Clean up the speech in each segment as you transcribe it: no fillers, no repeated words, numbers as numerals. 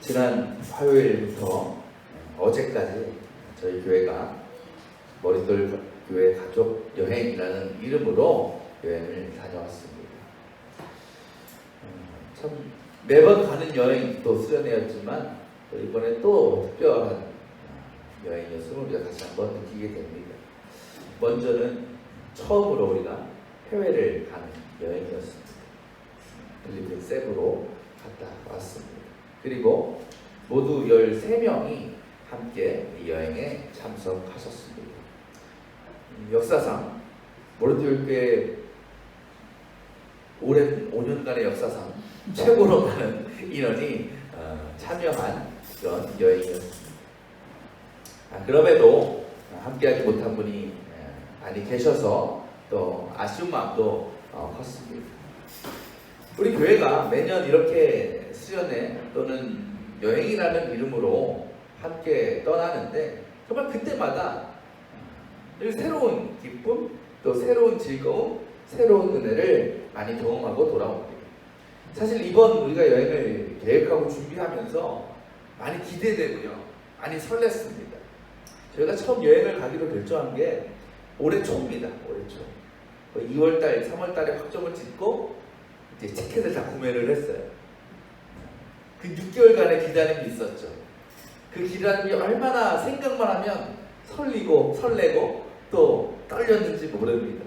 지난 화요일부터 어제까지 저희 교회가 머릿돌 교회 가족 여행이라는 이름으로 여행을 다녀왔습니다. 참 매번 가는 여행도 수련회였지만 이번에 또 특별한 여행이었음을 우리가 다시 한번 느끼게 됩니다. 먼저는 처음으로 우리가 해외를 가는 여행이었습니다. 필리핀 세부로 갔다 왔습니다. 그리고 모두 13명이 함께 이 여행에 참석하셨습니다. 역사상 모르티올교회 오랜 5년간의 역사상 최고로 많은 인원이 참여한 그런 여행이었습니다. 그럼에도 함께하지 못한 분이 많이 계셔서 또 아쉬운 마음도 컸습니다. 우리 교회가 매년 이렇게 수련회 또는 여행이라는 이름으로 함께 떠나는데 정말 그때마다 새로운 기쁨, 또 새로운 즐거움, 새로운 은혜를 많이 경험하고 돌아옵니다. 사실 이번 우리가 여행을 계획하고 준비하면서 많이 기대되고요, 많이 설렜습니다. 저희가 처음 여행을 가기로 결정한 게 올해 초입니다. 올해 초 2월달, 3월달에 확정을 짓고 이제 티켓을 다 구매를 했어요. 그 6개월간의 기다림이 있었죠. 그 기다림이 얼마나 생각만 하면 설레고 또 떨렸는지 모릅니다.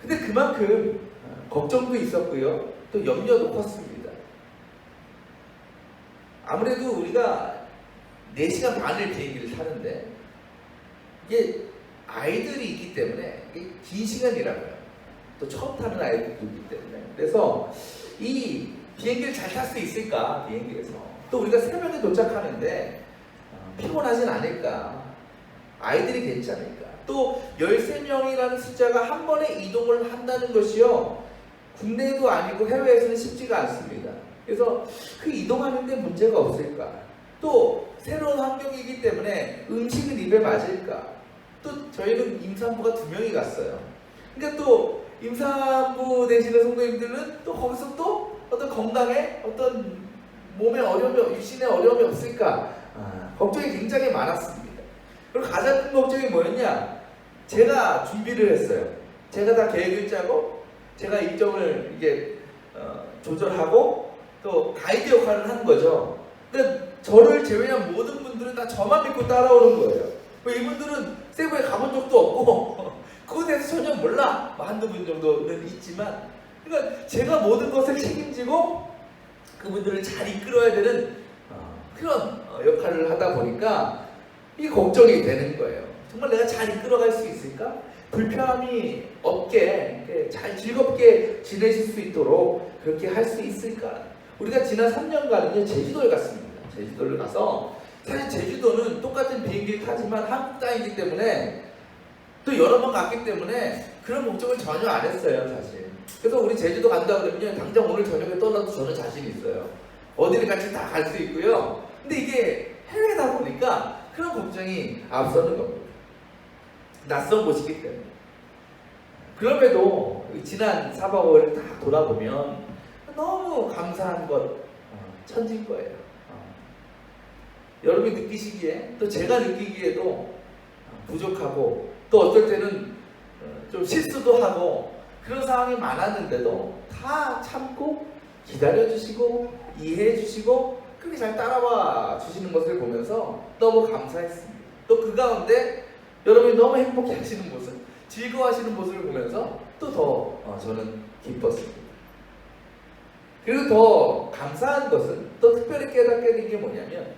근데 그만큼 걱정도 있었고요, 또 염려도 컸습니다. 아무래도 우리가 4시간 반을 비행기를 타는데 이게 아이들이 있기 때문에 이게 긴 시간이라고요. 또 처음 타는 아이들도 있기 때문에. 그래서 이 비행기를 잘 탈 수 있을까? 비행기에서 또 우리가 새벽에 도착하는데 피곤하진 않을까? 아이들이 괜찮을까? 또 13명이라는 숫자가 한 번에 이동을 한다는 것이요, 국내도 아니고 해외에서는 쉽지가 않습니다. 그래서 그 이동하는 데 문제가 없을까? 또 새로운 환경이기 때문에 음식은 입에 맞을까? 또 저희는 임산부가 2명이 갔어요. 그러니까 또 임산부 되시는 성도님들은 또 거기서 또 어떤 건강에 어떤 몸에 어려움이, 유신에 어려움이 없을까? 걱정이 굉장히 많았습니다. 그리고 가장 큰 걱정이 뭐였냐? 제가 준비를 했어요. 제가 다 계획을 짜고 제가 일정을 이게 조절하고 또 가이드 역할을 하는 거죠. 그러니까 저를 제외한 모든 분들은 다 저만 믿고 따라오는 거예요. 이분들은 세부에 가본 적도 없고 그거에 대해서 전혀 몰라. 한두 분 정도는 있지만, 그러니까 제가 모든 것을 책임지고 그분들을 잘 이끌어야 되는 그런 역할을 하다 보니까 이 걱정이 되는 거예요. 정말 내가 잘 이끌어갈 수 있을까? 불편함이 없게 잘 즐겁게 지내실 수 있도록 그렇게 할 수 있을까? 우리가 지난 3년간은요 제주도에 갔습니다. 제주도를 가서, 사실 제주도는 똑같은 비행기를 타지만 한국 땅이기 때문에 또 여러 번 갔기 때문에 그런 걱정을 전혀 안 했어요, 사실. 그래서 우리 제주도 간다 그러면 당장 오늘 저녁에 떠나도 저는 자신 있어요. 어디를 같이 다 갈 수 있고요. 근데 이게 해외다 보니까 그런 걱정이 앞서는 겁니다. 낯선 곳이기 때문에. 그럼에도 지난 4박 5일을 다 돌아보면 너무 감사한 것 천지인 거예요. 여러분이 느끼시기에, 또 제가 느끼기에도 부족하고, 또 어떨 때는 좀 실수도 하고 그런 상황이 많았는데도 다 참고 기다려주시고 이해해주시고 그렇게 잘 따라와 주시는 것을 보면서 너무 감사했습니다. 또 그 가운데 여러분이 너무 행복해 하시는 모습, 즐거워하시는 모습을 보면서 또 더 저는 기뻤습니다. 그리고 더 감사한 것은, 또 특별히 깨닫게 된 게 뭐냐면,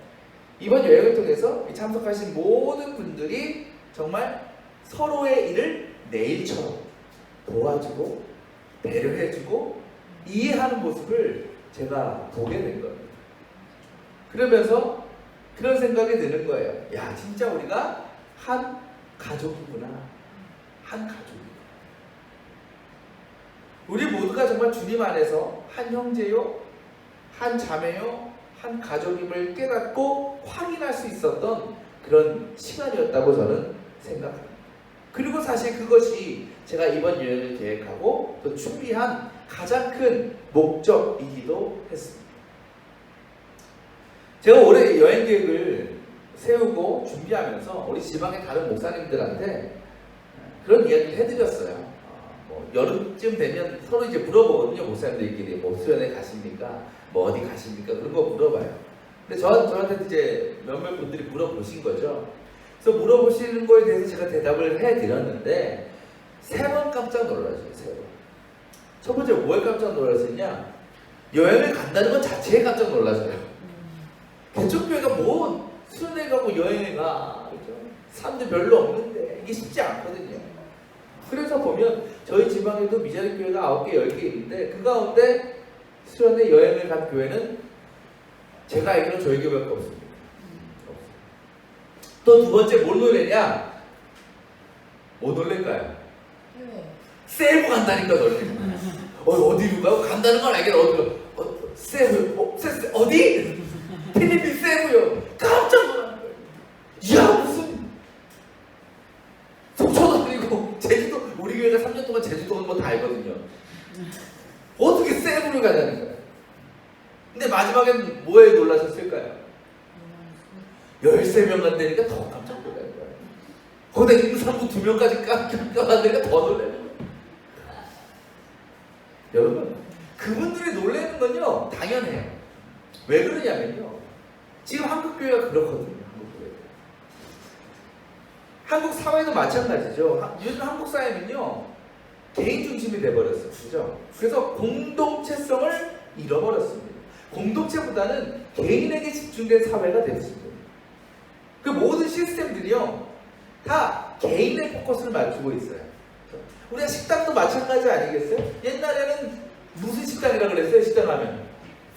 이번 여행을 통해서 참석하신 모든 분들이 정말 서로의 일을 내 일처럼 도와주고 배려해주고 이해하는 모습을 제가 보게 된 겁니다. 그러면서 그런 생각이 드는 거예요. 야, 진짜 우리가 한 가족이구나. 한 가족이구나. 우리 모두가 정말 주님 안에서 한 형제요, 한 자매요, 한 가족임을 깨닫고 확인할 수 있었던 그런 시간이었다고 저는 생각합니다. 그리고 사실 그것이 제가 이번 여행을 계획하고 또 준비한 가장 큰 목적이기도 했습니다. 제가 올해 여행 계획을 세우고 준비하면서 우리 지방의 다른 목사님들한테 그런 이야기를 해드렸어요. 뭐 여름쯤 되면 서로 이제 물어보거든요. 목사님들끼리 뭐 수련회 가십니까? 뭐 어디 가십니까? 그런 거 물어봐요. 근데 저한테 이제 몇몇 분들이 물어보신 거죠. 그래서 물어보시는 거에 대해서 제가 대답을 해드렸는데 3번 깜짝 놀라셨어요. 3번. 첫 번째 뭐에 깜짝 놀라셨냐? 여행을 간다는 것 자체에 깜짝 놀라셔요. 개척교회가 뭐 수련회 가고 여행을 가, 그죠? 사람들 별로 없는데 이게 쉽지 않거든요. 그래서 보면 저희 지방에도 미자리 교회가 9개, 10개 있는데 그 가운데 수련회 여행을 간 교회는 제가 알기로는 저희 교회밖에 없습니다. 또 두 번째 뭘 놀래냐? 뭐 놀랄까요? 세부 간다니까 놀래요. 어디로 가요? 간다는 건 알겠는데 어디로? 세부? 어디? 필리핀 세부요. 깜짝 놀란 거예요. 이야 무슨 속초도 아니고 제주도, 우리 교회가 3년 동안 제주도 온 거 다 알거든요. 어떻게 세부를 가냐는 거예요. 근데 마지막엔 뭐에 놀라셨을까요? 13명 간다니까 더 깜짝 놀라는 거예요. 거기다 임산부 2명까지 깜짝깜짝하니까 더 놀라는 거예요. 여러분, 그분들이 놀라는 건요 당연해요. 왜 그러냐면요, 지금 한국 교회가 그렇거든요. 한국 사회도 마찬가지죠. 요즘 한국 사회는요 개인 중심이 돼버렸어요. 그죠? 그래서 공동체성을 잃어버렸습니다. 공동체보다는 개인에게 집중된 사회가 됐습니다. 그 모든 시스템들이요 다 개인의 포커스를 맞추고 있어요. 우리가 식당도 마찬가지 아니겠어요? 옛날에는 무슨 식당이라 그랬어요? 식당 하면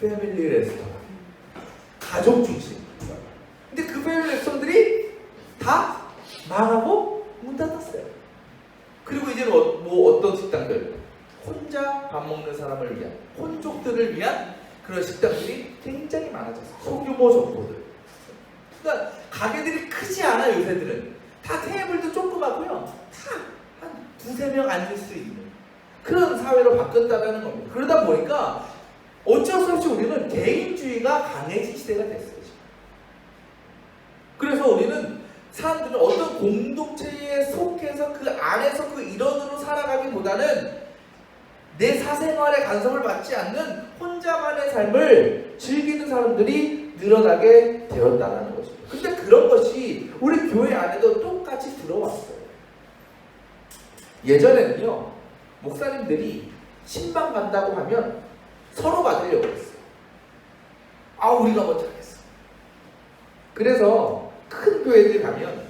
패밀리 레스토랑, 가족 중심. 근데 그 패밀리 레스토랑들이 다 망하고 문 닫았어요. 그리고 이제는 어떤 식당들, 혼자 밥 먹는 사람을 위한, 혼족들을 위한 그런 식당들이 굉장히 많아졌어요. 소규모 점포들. 그러니까 가게들이 크지 않아요. 요새들은 다 테이블도 조그맣고요, 다 한 2-3명 앉을 수 있는 그런 사회로 바뀌었다는 겁니다. 그러다 보니까 어쩔 수 없이 우리는 개인주의가 강해진 시대가 됐어요. 그래서 우리는 사람들은 어떤 공동체에 속해서 그 안에서 그 일원으로 살아가기보다는 내 사생활의 간섭을 받지 않는 혼자만의 삶을 즐기는 사람들이 늘어나게 되었다는 것입니다. 근데 그런 것이 우리 교회 안에도 똑같이 들어왔어요. 예전에는요 목사님들이 신방 간다고 하면 서로 받으려고 했어요. 우리가 먼저 하겠어. 그래서 큰 교회들 가면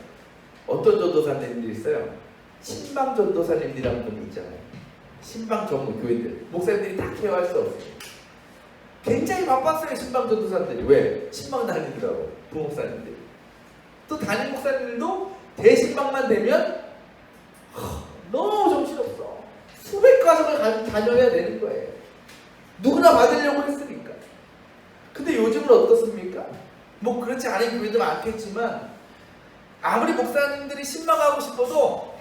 어떤 전도사님들이 있어요? 신방 전도사님이라는 분이 있잖아요. 신방 전문 교회들, 목사님들이 다 케어할 수 없어요. 굉장히 바빴어요. 신방 전도사님들이. 왜? 신방 다니느라고. 부목사님들이. 또 담임 목사님들도 대신방만 되면 너무 정신없어. 수백 가정을 다녀야 되는 거예요. 누구나 받으려고 했으니까. 근데 요즘은 어떻습니까? 뭐 그렇지 않은 교회도 많겠지만 아무리 목사님들이 신방하고 싶어도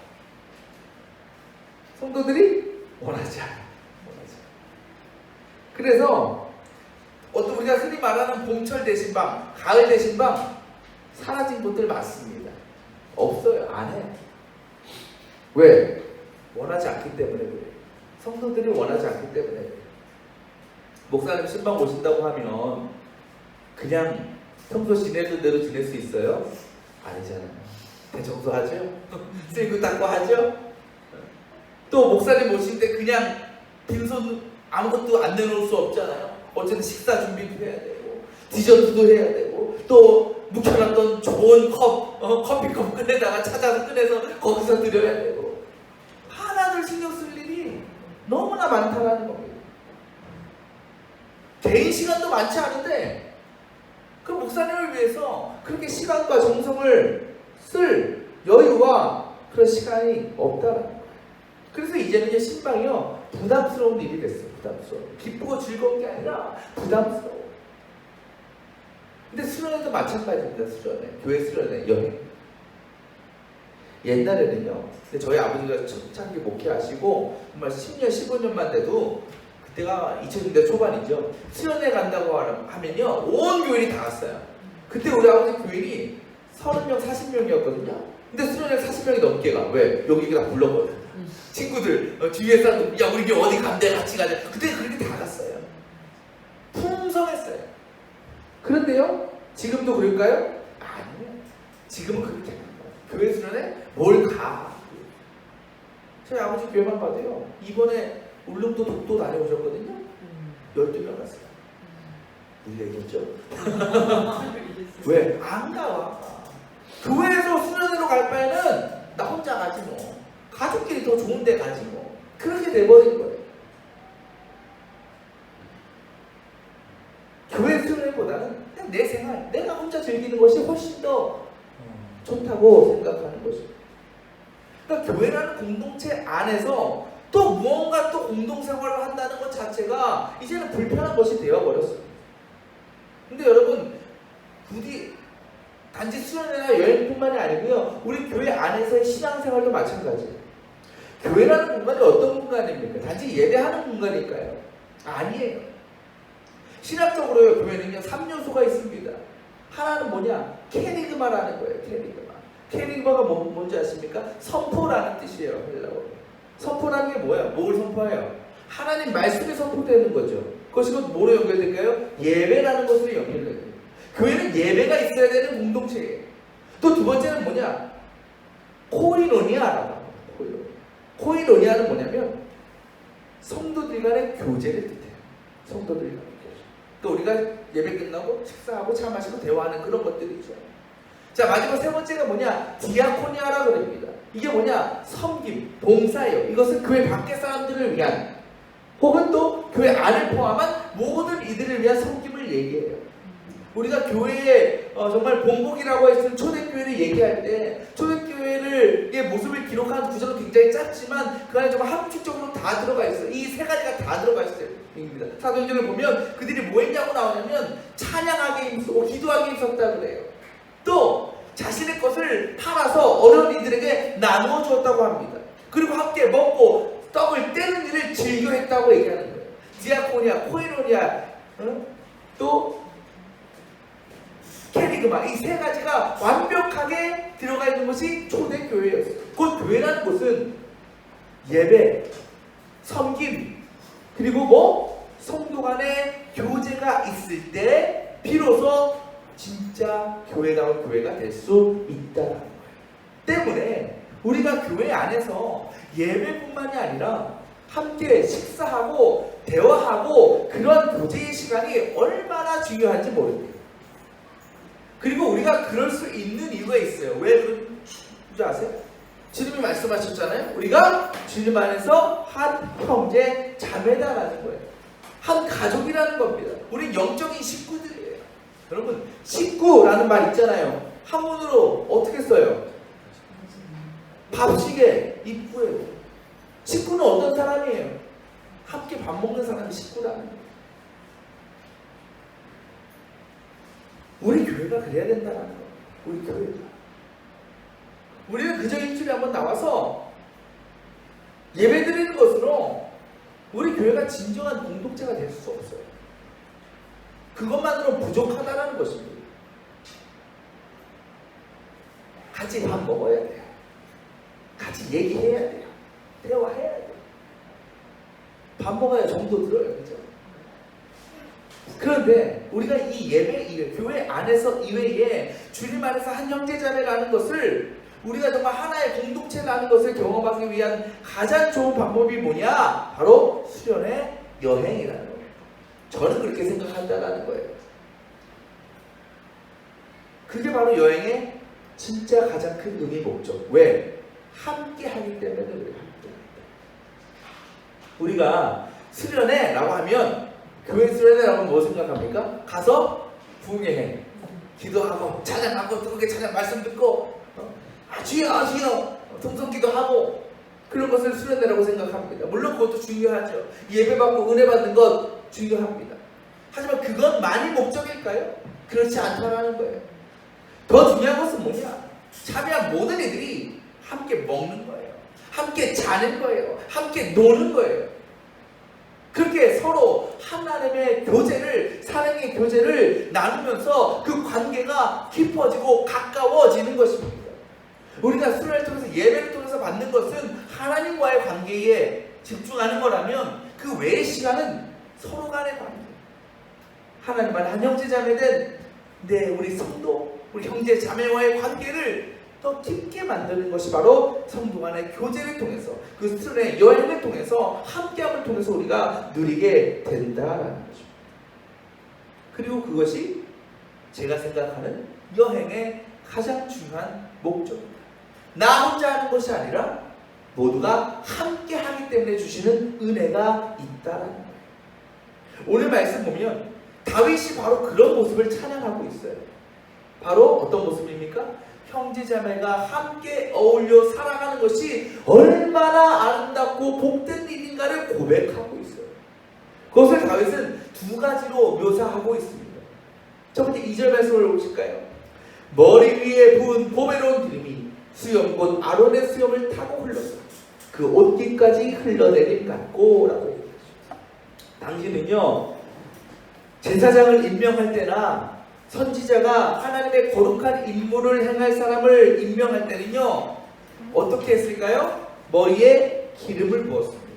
성도들이 원하지 않아요. 그래서 우리가 흔히 말하는 봄철 대신방, 가을 대신방 사라진 곳들 많습니다. 없어요. 안 해요. 왜? 원하지 않기 때문에 그래요. 성도들이 원하지 않기 때문에 그래요. 목사님 신방 오신다고 하면 그냥 평소 지내던 대로 지낼 수 있어요? 아니잖아요. 대청소하죠? 쓸고 닦고 하죠? 또 목사님 오실 때 그냥 빈손 아무것도 안 내놓을 수 없잖아요. 어쨌든 식사 준비도 해야 되고 디저트도 해야 되고 또 묵혀놨던 좋은 커피컵 꺼내다가 찾아서 꺼내서 거기서 드려야 되고 하나둘 신경 쓸 일이 너무나 많다라는 겁니다. 개인 시간도 많지 않은데 그 목사님을 위해서 그렇게 시간과 정성을 쓸 여유와 그런 시간이 없다라는 거예요. 그래서 이제는 신방이요 부담스러운 일이 됐어요. 부담스러워. 기쁘고 즐거운 게 아니라 부담스러워. 근데 수련회도 마찬가지입니다. 수련회, 교회 수련회, 여행. 옛날에는요, 근데 저희 아버지가 초창기 목회하시고 정말 10년, 15년만 돼도 그때가 2000년대 초반이죠. 수련회 간다고 하면요 온 교인이 다 갔어요. 그때 우리 아버지 교인이 30명, 40명이었거든요. 근데 수련회 40명이 넘게 가. 왜? 여기 다 불렀거든. 친구들, 뒤에 사람들, 야, 우리 교회 어디 간대, 같이 가자. 그때 그렇게 다 갔어요. 풍성했어요. 그런데요, 지금도 그럴까요? 아니요. 지금은 그렇게 안 가요. 교회 수련회 뭘 가. 저희 아버지 교회만 봐도요, 이번에 울릉도 독도 다녀오셨거든요. 12명 갔어요. 우리가 이겼죠? 왜? 안 가. 교회에서 수련회로 갈 바에는 나 혼자 가지 뭐. 가족끼리 더 좋은 데 가지 뭐. 그렇게 돼버린 거예요. 교회 수련회보다는 그냥 내 생활, 내가 혼자 즐기는 것이 훨씬 더 좋다고 생각하는 것입니다. 그러니까 교회라는 공동체 안에서 또 무언가 또 공동생활을 한다는 것 자체가 이제는 불편한 것이 되어버렸어요. 근데 여러분, 부디 단지 수련회나 여행뿐만이 아니고요, 우리 교회 안에서의 신앙생활도 마찬가지예요. 교회라는 공간이 어떤 공간입니까? 단지 예배하는 공간일까요? 아니에요. 신학적으로요, 교회는요 3요소가 있습니다. 하나는 뭐냐? 캐리그마라는 거예요. 캐리그마. 캐리그마가 뭔지 아십니까? 선포라는 뜻이에요. 헬라어로. 선포라는 게 뭐예요? 뭘 선포해요? 하나님 말씀이 선포되는 거죠. 그것이 곧 뭐로 연결될까요? 예배라는 것으로 연결돼요. 교회는 예배가 있어야 되는 공동체예요. 또 두 번째는 뭐냐? 코이노니아라고 합니다. 코이노니아는 뭐냐면 성도들 간의 교제를 뜻해요. 성도들 간의 교제. 그러니까 우리가 예배 끝나고 식사하고 차 마시고 대화하는 그런 것들이죠. 자, 마지막 세 번째가 뭐냐? 디아코니아라고 합니다. 이게 뭐냐? 섬김, 봉사예요. 이것은 교회 밖의 사람들을 위한, 혹은 또 교회 안을 포함한 모든 이들을 위한 섬김을 얘기해요. 우리가 교회에 정말 본국이라고 했을 초대교회를 얘기할 때, 초대교회의 모습을 기록한 구절은 굉장히 짧지만 그 안에 정말 함축적으로 다 들어가 있어요. 이 세 가지가 다 들어가 있어요. 입니다. 사도행전을 보면 그들이 뭐 했냐고 나오냐면 찬양하게 힘쓰고 기도하게 힘썼다 그래요. 또 자신의 것을 팔아서 어려운 이들에게 나누어 주었다고 합니다. 그리고 함께 먹고 떡을 떼는 일을 즐겨 했다고 얘기하는 거예요. 디아코니아, 코이노니아, 또 캐리그마, 이 세 가지가 완벽하게 들어가 있는 것이 초대교회였어요. 그 교회라는 것은 예배, 섬김, 그리고 뭐 성도 간의 교제가 있을 때 비로소 진짜 교회다운 교회가 될 수 있다는 거예요. 때문에 우리가 교회 안에서 예배뿐만이 아니라 함께 식사하고 대화하고 그런 교제의 시간이 얼마나 중요한지 모릅니다. 그리고 우리가 그럴 수 있는 이유가 있어요. 왜 그런지 아세요? 주님이 말씀하셨잖아요. 우리가 주님 안에서 한 형제 자매다라는 거예요. 한 가족이라는 겁니다. 우리 영적인 식구들이에요. 여러분, 식구라는 말 있잖아요. 한문으로 어떻게 써요? 밥식에 입구예요. 식구는 어떤 사람이에요? 함께 밥 먹는 사람이 식구라는 거예요. 우리 교회가 그래야 된다는 거예요. 우리 교회가. 우리는 그저 일주일에 한번 나와서 예배 드리는 것으로 우리 교회가 진정한 공동체가 될 수 없어요. 그것만으로 부족하다는 것입니다. 같이 밥 먹어야 돼요. 같이 얘기해야 돼요. 대화해야 돼요. 밥 먹어야 정도 들어요. 그죠? 그런데 우리가 이 예배, 교회 안에서 이외에 주님 안에서 한 형제자매라는 것을 우리가 정말 하나의 공동체라는 것을 경험하기 위한 가장 좋은 방법이 뭐냐? 바로 수련회 여행이라는 거예요. 저는 그렇게 생각한다는 거예요. 그게 바로 여행의 진짜 가장 큰 의미 목적. 왜? 함께 하기 때문에 우리가 함께 합니다. 우리가 수련회라고 하면, 교회 수련회라고 하면 뭐 생각합니까? 가서 부흥회, 기도하고 찬양하고 뜨겁게 찬양 말씀 듣고 주여 주여 통성기도 하고 그런 것을 수련회라고 생각합니다. 물론 그것도 중요하죠. 예배 받고 은혜 받는 것 중요합니다. 하지만 그것만이 목적일까요? 그렇지 않다라는 거예요. 더 중요한 것은 뭐냐? 참여한 모든 이들이 함께 먹는 거예요. 함께 자는 거예요. 함께 노는 거예요. 그렇게 그렇게 서로 하나님의 교제를, 사랑의 교제를 나누면서 그 관계가 깊어지고 가까워지는 것입니다. 우리가 수련을 통해서, 예배를 통해서 받는 것은 하나님과의 관계에 집중하는 거라면 그 외의 시간은 서로 간의 관계, 하나님만 한 형제 자매된 우리 성도, 우리 형제 자매와의 관계를 더 깊게 만드는 것이 바로 성도 간의 교제를 통해서, 그 수련의 여행을 통해서, 함께함을 통해서 우리가 누리게 된다라는 것입니다. 그리고 그것이 제가 생각하는 여행의 가장 중요한 목적입니다. 나 혼자 하는 것이 아니라 모두가 함께 하기 때문에 주시는 은혜가 있다라는 거예요. 오늘 말씀 보면 다윗이 바로 그런 모습을 찬양하고 있어요. 바로 어떤 모습입니까? 형제자매가 함께 어울려 살아가는 것이 얼마나 아름답고 복된 일인가를 고백하고 있어요. 그것을 다윗은 두 가지로 묘사하고 있습니다. 첫 번째 2절 말씀을 보실까요? 머리 위에 부은 보배로운 기름이 수염 곧 아론의 수염을 타고 흘러서 그 옷깃까지 흘러내림 같고 라고 얘기했습니다. 당신은요, 제사장을 임명할 때나 선지자가 하나님의 거룩한 임무를 행할 사람을 임명할 때는요, 어떻게 했을까요? 머리에 기름을 부었습니다.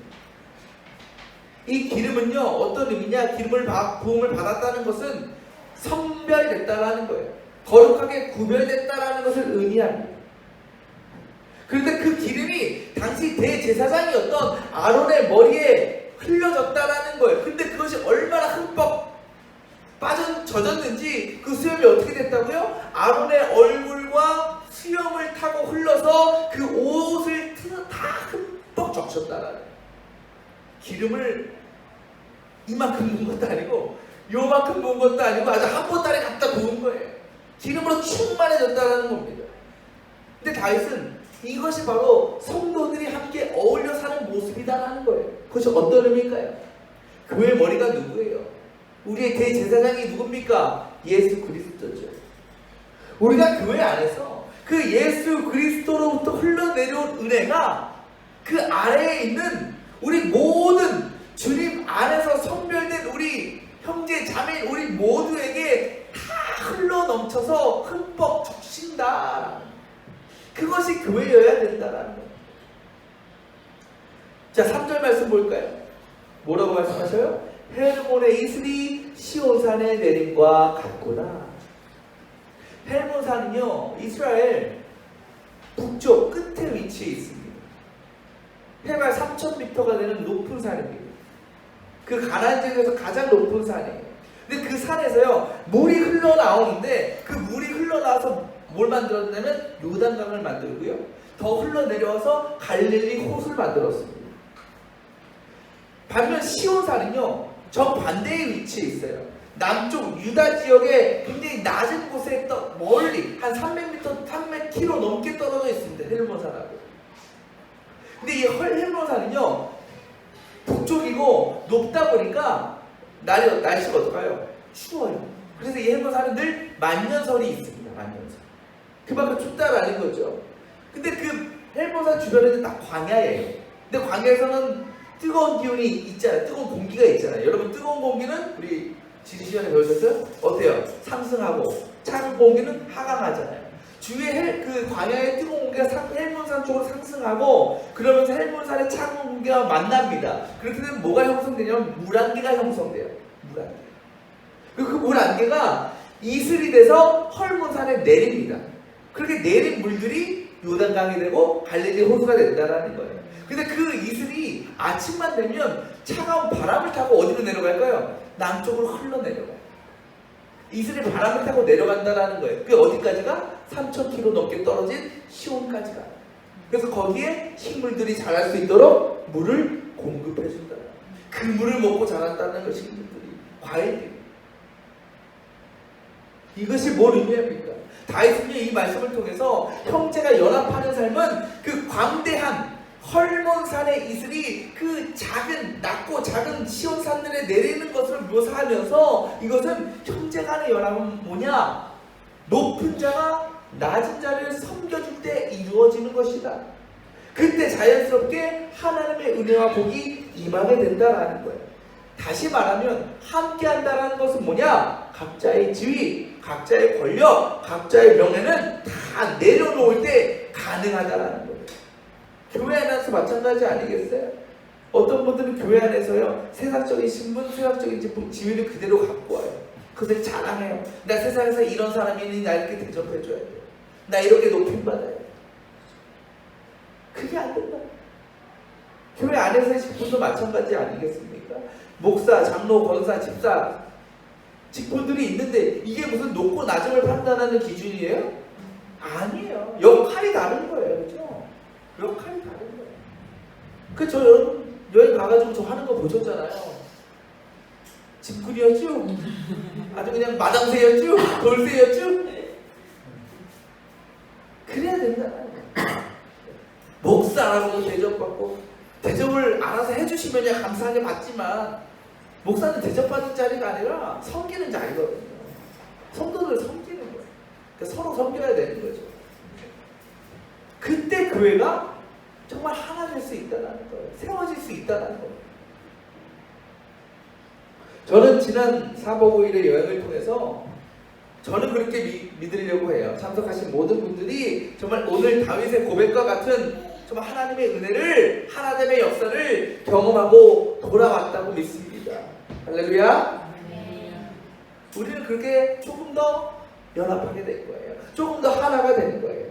이 기름은요, 어떤 의미냐? 부음을 받았다는 것은 성별됐다라는 거예요. 거룩하게 구별됐다라는 것을 의미합니다. 그런데 그 기름이 당시 대제사장이었던 아론의 머리에 흘려졌다라는 거예요. 근데 그것이 얼마나 흠뻑 젖었는지 그 수염이 어떻게 됐다고요? 아론의 얼굴과 수염을 타고 흘러서 그 옷을 다 흠뻑 적셨다라는 거예요. 기름을 이만큼 부은 것도 아니고 요만큼 부은 것도 아니고 아주 한 보따리 갖다 부은 거예요. 기름으로 충만해졌다는 겁니다. 근데 다윗은 이것이 바로 성도들이 함께 어울려 사는 모습이다라는 거예요. 그것이 어떤 의미일까요? 교회 머리가 누구예요? 우리의 대제사장이 누굽니까? 예수 그리스도죠. 우리가 교회 안에서 그 예수 그리스도로부터 흘러내려온 은혜가 그 아래에 있는 우리 모든 주님 안에서 성별된 우리 형제 자매인 우리 모두에게 다 흘러넘쳐서 흠뻑 적신다. 그것이 교회여야 된다라는 거예요. 자, 3절 말씀 볼까요? 뭐라고 말씀하셔요? 헬몬의 이슬이 시온산의 내림과 같구나. 헬몬산은요, 이스라엘 북쪽 끝에 위치해 있습니다. 해발 3,000m가 되는 높은 산입니다. 그 가나안 지역에서 가장 높은 산이에요. 근데 그 산에서요, 물이 흘러나오는데 그 물이 흘러나와서 뭘 만들었냐면 요단강을 만들고요, 더 흘러내려와서 갈릴리 호수를 만들었습니다. 반면 시온산은요, 정반대의 위치에 있어요. 남쪽 유다 지역에 굉장히 낮은 곳에 멀리 한 300km 넘게 떨어져 있습니다. 헬몬산하고. 근데 이 헬몬산은요, 북쪽이고 높다 보니까 날씨가 어떨까요? 추워요. 그래서 이 헬몬산은 늘 만년설이 있습니다. 만년설. 그만큼 춥다라는 거죠. 근데 그 헬몬산 주변에는 다 광야예요. 근데 광야에서는 뜨거운 기운이 있잖아요. 뜨거운 공기가 있잖아요. 여러분, 뜨거운 공기는 우리 지리 시간에 배우셨어요? 어때요? 상승하고 차가운 공기는 하강하잖아요. 주위에 그 광야의 뜨거운 공기가 헬몬산 쪽으로 상승하고 그러면서 헬몬산의 차가운 공기가 만납니다. 그렇게 되면 뭐가 형성되냐면 물안개가 형성돼요. 물안개. 그리고 그 물안개가 이슬이 돼서 헐몬산에 내립니다. 그렇게 내린 물들이 요단강이 되고 갈릴리 호수가 된다는 거예요. 근데 그 이슬이 아침만 되면 차가운 바람을 타고 어디로 내려갈까요? 남쪽으로 흘러내려가요. 이슬이 바람을 타고 내려간다는 거예요. 그게 어디까지가? 3,000km 넘게 떨어진 시온까지 가요. 그래서 거기에 식물들이 자랄 수 있도록 물을 공급해 준다. 그 물을 먹고 자란다는 것이 식물들이, 과일들이. 이것이 뭘 의미합니까? 다윗은요, 이 말씀을 통해서 형제가 연합하는 삶은 그 광대한 헐몬산의 이슬이 그 낮고 작은 시온산들에 내리는 것을 묘사하면서 이것은 형제 간의 연합은 뭐냐? 높은 자가 낮은 자를 섬겨줄 때 이루어지는 것이다. 그때 자연스럽게 하나님의 은혜와 복이 임하게 된다라는 거예요. 다시 말하면 함께한다라는 것은 뭐냐? 각자의 지위, 각자의 권력, 각자의 명예는 다 내려놓을 때 가능하다라는 거예요. 교회 안에서 마찬가지 아니겠어요? 어떤 분들은 교회 안에서요 세상적인 신분, 세상적인 지위를 그대로 갖고 와요. 그것을 자랑해요. 나 세상에서 이런 사람이 있니? 나 이렇게 대접해줘야 돼. 나 이렇게 높임받아야 돼. 그게 안 된다. 교회 안에서의 직분도 마찬가지 아니겠습니까? 목사, 장로, 권사, 집사 직분들이 있는데 이게 무슨 높고 낮음을 판단하는 기준이에요? 아니에요. 역할이 다른 거예요. 그렇죠? 역할이 다른 거예요. 저 여러분 여행 가가지고 저 하는 거 보셨잖아요. 집꾼이었죠? 아주 그냥 마당새였죠? 돌새였죠? 그래야 된다는 거예요. 목사라고도 대접받고 대접을 알아서 해주시면 감사하게 받지만 목사는 대접받는 자리가 아니라 섬기는 자리거든요. 성도들을 섬기는 거예요. 그러니까 서로 섬겨야 되는 거죠. 그때 교회가 정말 하나 될 수 있다는 거예요. 세워질 수 있다는 거예요. 저는 지난 4박 5일의 여행을 통해서 저는 그렇게 믿으려고 해요. 참석하신 모든 분들이 정말 오늘 다윗의 고백과 같은 정말 하나님의 은혜를, 하나님의 역사를 경험하고 돌아왔다고 믿습니다. 할렐루야. 우리는 그렇게 조금 더 연합하게 될 거예요. 조금 더 하나가 되는 거예요.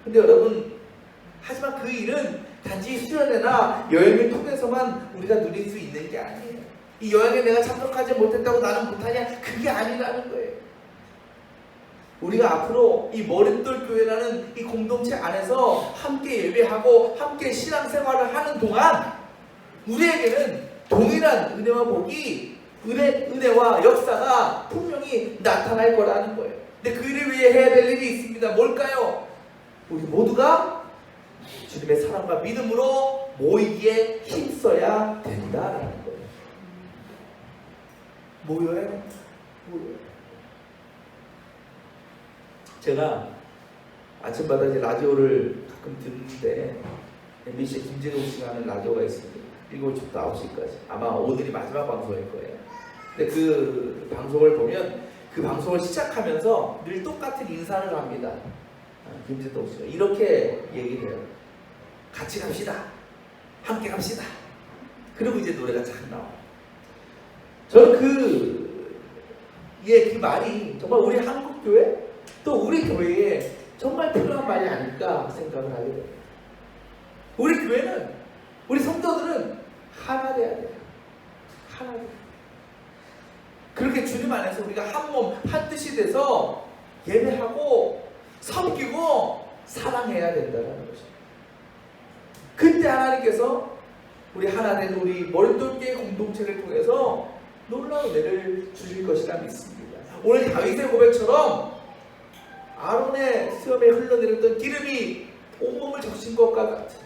근데 여러분, 하지만 그 일은 단지 수련회나 여행을 통해서만 우리가 누릴 수 있는 게 아니에요. 이 여행에 내가 참석하지 못했다고 나는 못하냐? 그게 아니라는 거예요. 우리가 앞으로 이 머릿돌 교회라는 이 공동체 안에서 함께 예배하고 함께 신앙생활을 하는 동안 우리에게는 동일한 은혜와 복이 은혜와 역사가 분명히 나타날 거라는 거예요. 근데 그 일을 위해 해야 될 일이 있습니다. 뭘까요? 우리 모두가 주님의 사랑과 믿음으로 모이기에 힘써야 된다라는 거예요. 모여요. 제가 아침마다 이제 라디오를 가끔 듣는데 MBC 김진욱 씨가 하는 라디오가 있습니다. 7시부터 9시까지. 아마 오늘이 마지막 방송일 거예요. 근데 그 방송을 보면 그 방송을 시작하면서 늘 똑같은 인사를 합니다. 김진욱 씨가 이렇게 얘기를 해요. 같이 갑시다. 함께 갑시다. 그리고 이제 노래가 잘 나와요. 저는 그 말이 정말 우리 한국교회 또 우리 교회에 정말 필요한 말이 아닐까 생각을 하게 돼요. 우리 교회는, 우리 성도들은 하나 돼야 돼요. 하나 돼요. 그렇게 주님 안에서 우리가 한 몸, 한 뜻이 돼서 예배하고 섬기고 사랑해야 된다는 거죠. 그때 하나님께서 우리 하나 된 우리 머릿돌교회 공동체를 통해서 놀라운 은혜를 주실 것이라 믿습니다. 오늘 다윗의 고백처럼 아론의 수염에 흘러내렸던 기름이 온몸을 적신 것과 같은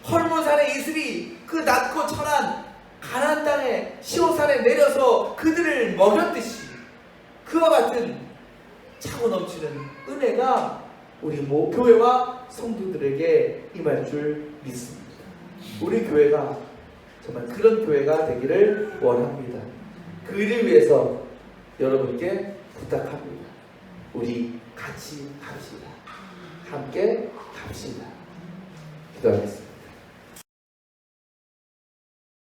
헐몬산의 이슬이 그 낮고 천한 가나안 땅에 시온산에 내려서 그들을 먹였듯이 그와 같은 차고 넘치는 은혜가 우리 교회와 성도들에게 임할 줄 믿습니다. 우리 교회가 정말 그런 교회가 되기를 원합니다. 그 일을 위해서 여러분께 부탁합니다. 우리 같이 갑시다. 함께 갑시다. 기도하겠습니다.